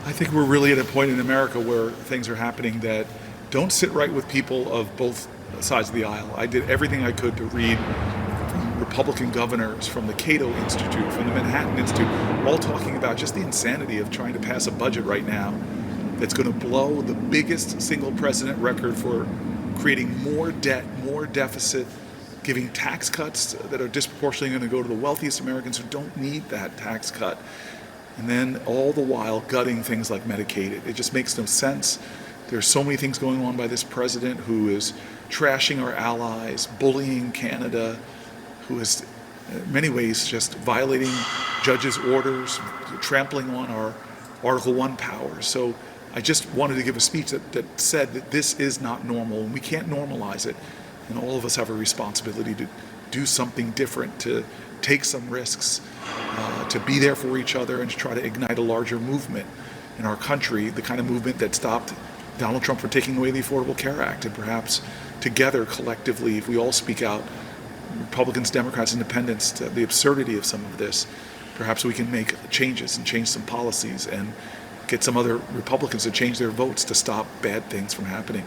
I think we're really at a point in America where things are happening that don't sit right with people of both sides of the aisle. I did everything I could to read from Republican governors, from the Cato Institute, from the Manhattan Institute, all talking about just the insanity of trying to pass a budget right now that's going to blow the biggest single president record for creating more debt, more deficit, giving tax cuts that are disproportionately going to go to the wealthiest Americans who don't need that tax cut. And then all the while gutting things like Medicaid. It just makes no sense. There's so many things going on by this president who is trashing our allies, bullying Canada, who is in many ways just violating judges' orders, trampling on our Article 1 powers. So I just wanted to give a speech that said that this is not normal and we can't normalize it. And all of us have a responsibility to do something different, to take some risks, to be there for each other and to try to ignite a larger movement in our country, the kind of movement that stopped Donald Trump from taking away the Affordable Care Act. And perhaps together, collectively, if we all speak out, Republicans, Democrats, Independents, to the absurdity of some of this, perhaps we can make changes and change some policies and get some other Republicans to change their votes to stop bad things from happening.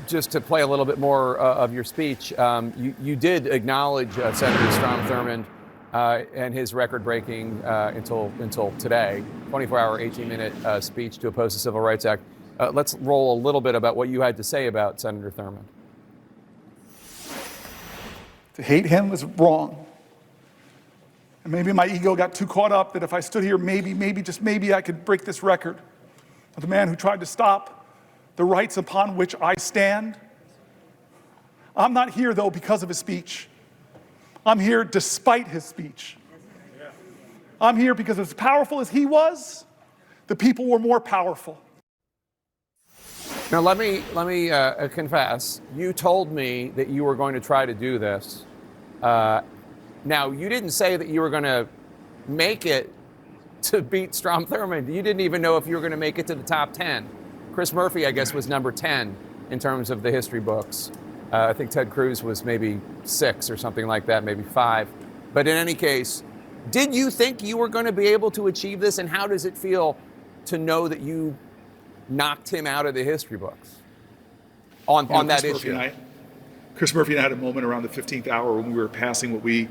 Just to play a little bit more of your speech, you did acknowledge Senator Strom Thurmond and his record-breaking until today, 24-hour, 18-minute speech to oppose the Civil Rights Act. Let's roll a little bit about what you had to say about Senator Thurmond. To hate him was wrong. And maybe my ego got too caught up that if I stood here, maybe, just maybe I could break this record of the man who tried to stop the rights upon which I stand. I'm not here, though, because of his speech. I'm here despite his speech. I'm here because as powerful as he was, the people were more powerful. Now, let me confess, you told me that you were going to try to do this. Now, you didn't say that you were going to make it to beat Strom Thurmond. You didn't even know if you were going to make it to the top 10. Chris Murphy, I guess, was number 10 in terms of the history books. I think Ted Cruz was maybe 6 or something like that, maybe 5. But in any case, did you think you were going to be able to achieve this? And how does it feel to know that you knocked him out of the history books on that issue? Chris Murphy and I had a moment around the 15th hour when we were passing what we